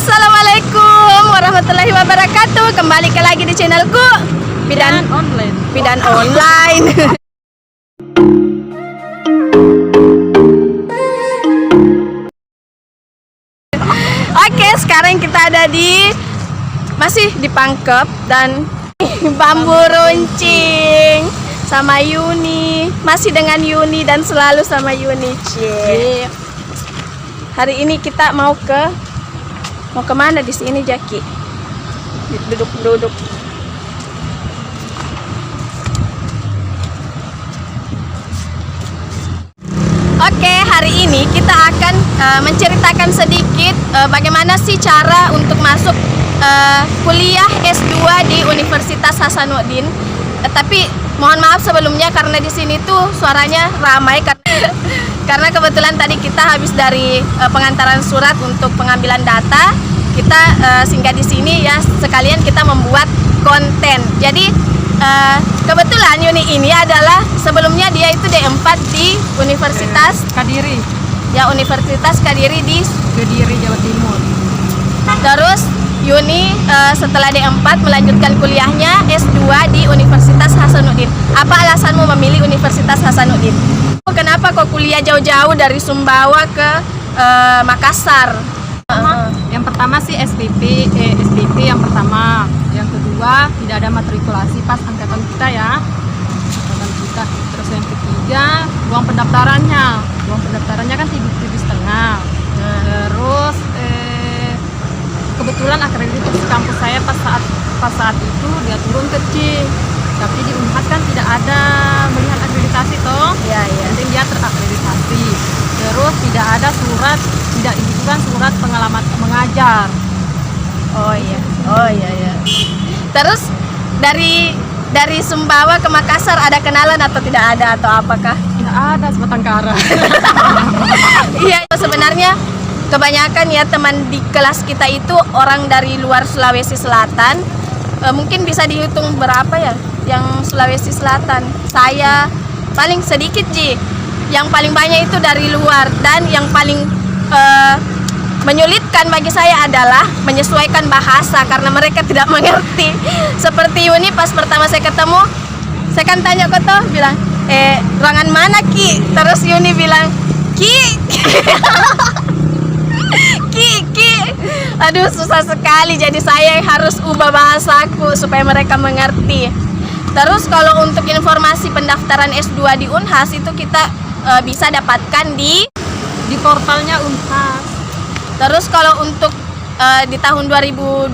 Assalamualaikum warahmatullahi wabarakatuh. Kembali lagi di channelku Bidan Online. Bidan Online. Oke, sekarang kita ada masih di Pangkep dan bambu runcing sama Yuni, masih dengan Yuni dan selalu sama Yuni. Hari ini kita mau kemana di sini, Jaki? Duduk. Oke, hari ini kita akan menceritakan sedikit bagaimana sih cara untuk masuk kuliah S2 di Universitas Hasanuddin. Tapi mohon maaf sebelumnya karena di sini tuh suaranya ramai karena kebetulan tadi kita habis dari pengantaran surat untuk pengambilan data. Kita singgah di sini ya, sekalian kita membuat konten. Jadi kebetulan Yuni ini adalah sebelumnya dia itu D4 di Universitas Kadiri. Ya, Universitas Kadiri di Kediri, Jawa Timur. Terus Yuni setelah D4 melanjutkan kuliahnya S2 di Universitas Hasanuddin. Apa alasanmu memilih Universitas Hasanuddin? Kenapa kok kuliah jauh-jauh dari Sumbawa ke Makassar? Yang pertama sih SPP yang pertama. Yang kedua tidak ada matrikulasi pas angkatan kita ya. Angkatan kita. Terus yang ketiga uang pendaftarannya kan 7,5. Terus kebetulan akreditasi kampus saya pas saat itu dia turun kecil, tapi di Unhas kan tidak ada melihat akreditasi toh. Iya. Penting dia terakreditasi. Terus tidak ada tidak dibutuhkan surat pengalaman mengajar. Oh iya. Terus dari Sumbawa ke Makassar ada kenalan atau tidak ada atau apakah? Tidak ada sebatang kara. Iya, sebenarnya kebanyakan ya teman di kelas kita itu orang dari luar Sulawesi Selatan. Mungkin bisa dihitung berapa ya yang Sulawesi Selatan. Saya paling sedikit yang paling banyak itu dari luar. Dan yang paling menyulitkan bagi saya adalah menyesuaikan bahasa karena mereka tidak mengerti. Seperti Yuni, pas pertama saya ketemu, saya kan tanya kok toh, bilang ruangan mana Ki? Terus Yuni bilang Ki. Ki. Aduh, susah sekali. Jadi saya yang harus ubah bahasaku supaya mereka mengerti. Terus kalau untuk informasi pendaftaran S2 di Unhas itu kita bisa dapatkan di portalnya Unhas. Terus kalau untuk di tahun 2019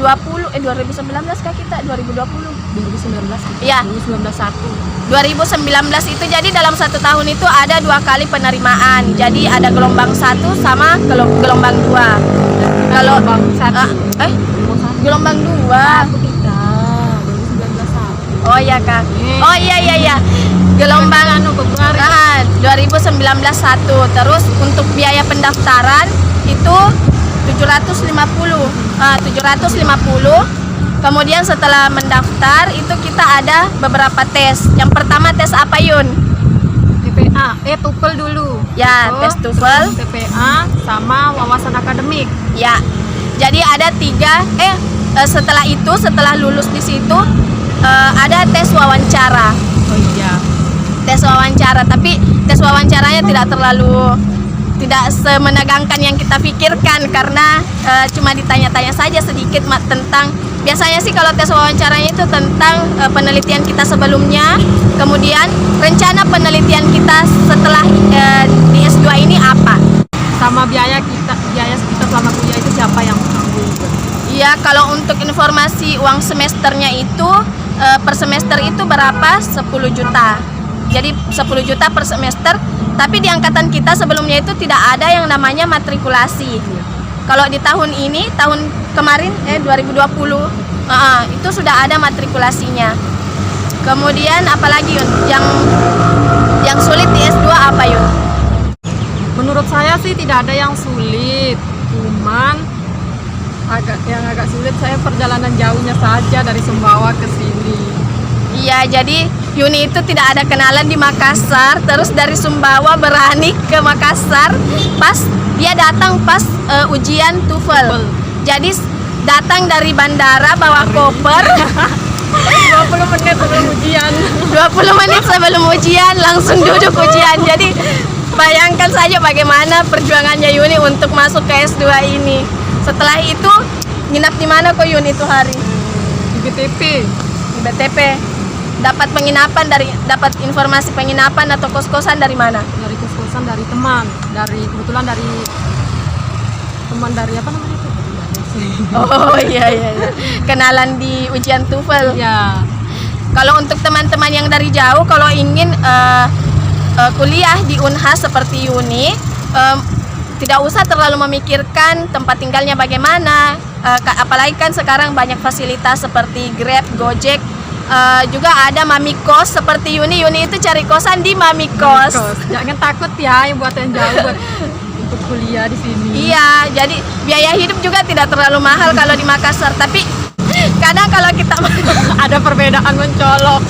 kah kita? 2020? 2019. Iya. 2019 2019 itu jadi dalam 1 tahun itu ada 2 kali penerimaan. Jadi ada gelombang 1 sama gelombang 2. Kalau gelombang 1. Gelombang 2. Aku tidak. 2019. Oh iya Kak. Oh iya. Gelombang 2019 1. Terus untuk biaya pendaftaran itu 750. Kemudian setelah mendaftar itu kita ada beberapa tes. Yang pertama tes apa, Yun? TPA, TOEFL dulu. Ya, tes TOEFL, TPA sama wawasan akademik. Ya. Jadi ada 3 setelah lulus di situ ada tes wawancara. Oh iya. Tes wawancara, tapi tes wawancaranya tidak semenegangkan yang kita pikirkan karena cuma ditanya-tanya saja sedikit tentang, biasanya sih kalau tes wawancaranya itu tentang penelitian kita sebelumnya, kemudian rencana penelitian kita setelah di S2 ini apa, sama biaya kita selama kuliah itu siapa yang menanggung. Iya, kalau untuk informasi uang semesternya itu per semester itu berapa? 10 juta. Jadi 10 juta per semester. Tapi di angkatan kita sebelumnya itu tidak ada yang namanya matrikulasi. Kalau di tahun ini, tahun kemarin 2020 itu sudah ada matrikulasinya. Kemudian apalagi Yun? Yang sulit di S2 apa, Yun? Menurut saya sih tidak ada yang sulit. Cuman yang agak sulit saya perjalanan jauhnya saja dari Sumbawa ke sini. Iya, jadi Yuni itu tidak ada kenalan di Makassar, terus dari Sumbawa berani ke Makassar pas dia datang pas ujian TOEFL. Jadi datang dari bandara bawa koper 20 menit sebelum ujian. 20 menit sebelum ujian langsung duduk ujian. Jadi bayangkan saja bagaimana perjuangannya Yuni untuk masuk ke S2 ini. Setelah itu nginap di mana kok Yuni itu hari? Di BTP. Di BTP. Dapat informasi penginapan atau kos-kosan dari mana? Dari kos-kosan, dari teman, kebetulan dari teman dari apa namanya itu? Oh iya. Kenalan di ujian TOEFL. Ya. Kalau untuk teman-teman yang dari jauh, kalau ingin kuliah di Unhas seperti Yuni, tidak usah terlalu memikirkan tempat tinggalnya bagaimana. Apalagi kan sekarang banyak fasilitas seperti Grab, Gojek. Juga ada mami kos seperti Yuni itu cari kosan di mami kos. Jangan takut ya yang buat yang jauh buat untuk kuliah di sini. Iya, jadi biaya hidup juga tidak terlalu mahal kalau di Makassar. Tapi kadang kalau kita ada perbedaan mencolok.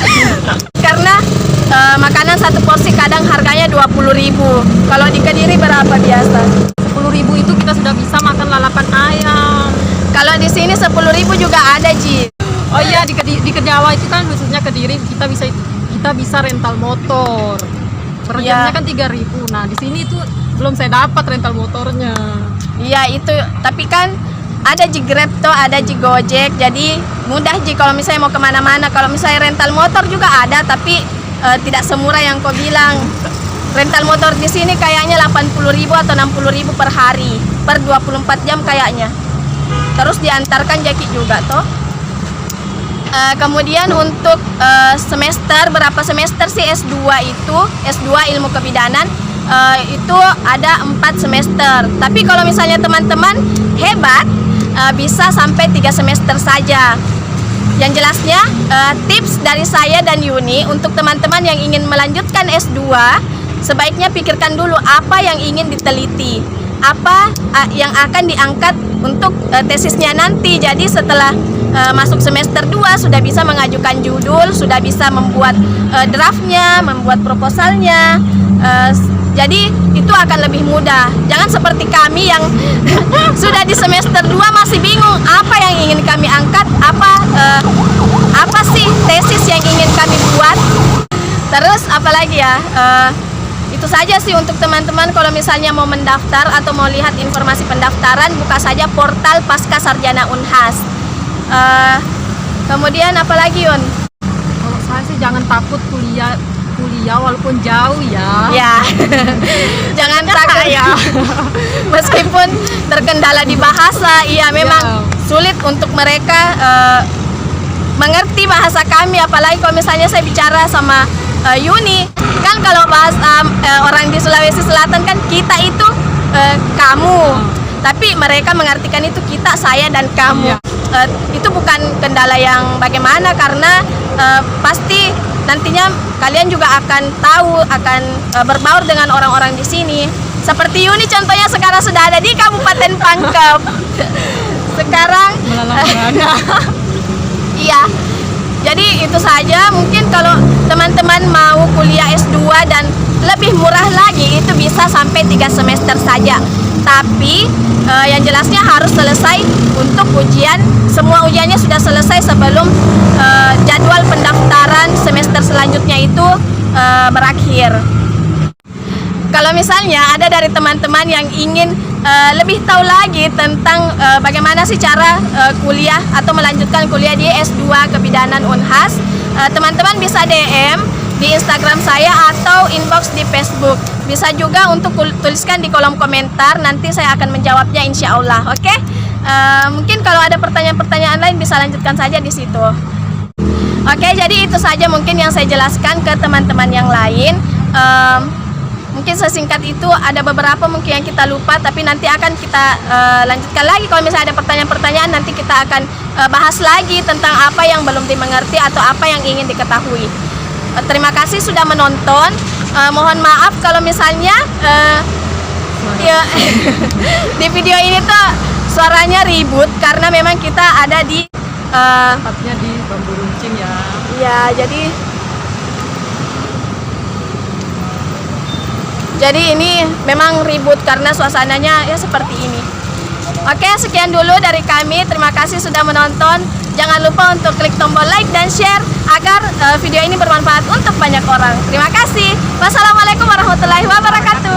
Karena makanan satu porsi kadang harganya 20.000. Kalau di Kediri berapa biasa? 10.000 itu kita sudah bisa makan lalapan ayam. Kalau di sini 10.000 juga ada, Ji. Oh iya, di Jawa itu kan khususnya Kediri kita bisa rental motor. Per jamnya kan 3.000. Nah, di sini itu belum saya dapat rental motornya. Iya, itu. Tapi kan ada Ji Grab tuh, ada Ji Gojek. Jadi mudah Ji kalau misalnya mau kemana-mana. Kalau misalnya rental motor juga ada, tapi tidak semurah yang kau bilang. Rental motor di sini kayaknya 80.000 atau 60.000 per hari, per 24 jam kayaknya. Terus diantarkan jaki juga toh. Kemudian untuk semester, berapa semester sih S2 itu? S2 ilmu kebidanan itu ada 4 semester. Tapi kalau misalnya teman-teman hebat, bisa sampai 3 semester saja. Yang jelasnya tips dari saya dan Yuni untuk teman-teman yang ingin melanjutkan S2, sebaiknya pikirkan dulu apa yang ingin diteliti, apa yang akan diangkat untuk tesisnya nanti. Jadi setelah masuk semester 2 sudah bisa mengajukan judul, sudah bisa membuat draftnya, membuat proposalnya. Jadi itu akan lebih mudah. Jangan seperti kami yang sudah di semester 2 masih bingung apa yang ingin kami angkat, apa sih tesis yang ingin kami buat. Terus apalagi ya, itu saja sih untuk teman-teman. Kalau misalnya mau mendaftar atau mau lihat informasi pendaftaran, buka saja portal Pasca Sarjana Unhas. Kemudian apalagi Yun? Kalau saya sih jangan takut kuliah walaupun jauh ya. Ya, jangan takut ya. Meskipun terkendala di bahasa, iya memang sulit untuk mereka mengerti bahasa kami. Apalagi kalau misalnya saya bicara sama Yuni, kan kalau bahasa orang di Sulawesi Selatan kan kita itu kamu, tapi mereka mengartikan itu kita, saya dan kamu. Itu bukan kendala yang bagaimana, karena pasti nantinya kalian juga akan tahu, akan berbaur dengan orang-orang di sini. Seperti Yuni contohnya sekarang sudah ada di Kabupaten Pangkep. Sekarang iya. Jadi itu saja. Mungkin kalau teman-teman mau kuliah S2 dan lebih murah lagi, itu bisa sampai 3 semester saja. Tapi yang jelasnya harus selesai untuk ujian. Semua ujiannya sudah selesai sebelum jadwal pendaftaran semester selanjutnya itu berakhir. Kalau misalnya ada dari teman-teman yang ingin lebih tahu lagi tentang bagaimana sih cara kuliah atau melanjutkan kuliah di S2 Kebidanan Unhas, teman-teman bisa DM di Instagram saya atau inbox di Facebook. Bisa juga untuk tuliskan di kolom komentar, nanti saya akan menjawabnya insya Allah. Oke? Mungkin kalau ada pertanyaan-pertanyaan lain bisa lanjutkan saja di situ. Oke, jadi itu saja mungkin yang saya jelaskan ke teman-teman yang lain. Mungkin sesingkat itu, ada beberapa mungkin yang kita lupa, tapi nanti akan kita lanjutkan lagi. Kalau misalnya ada pertanyaan-pertanyaan, nanti kita akan bahas lagi tentang apa yang belum dimengerti atau apa yang ingin diketahui. Terima kasih sudah menonton. Mohon maaf kalau misalnya di video ini tuh suaranya ribut, karena memang kita ada di tempatnya di Bambu Runcing ya. Ya, jadi ini memang ribut karena suasananya ya seperti ini. Oke, sekian dulu dari kami. Terima kasih sudah menonton. Jangan lupa untuk klik tombol like dan share agar video ini bermanfaat untuk banyak orang. Terima kasih. Wassalamualaikum warahmatullahi wabarakatuh.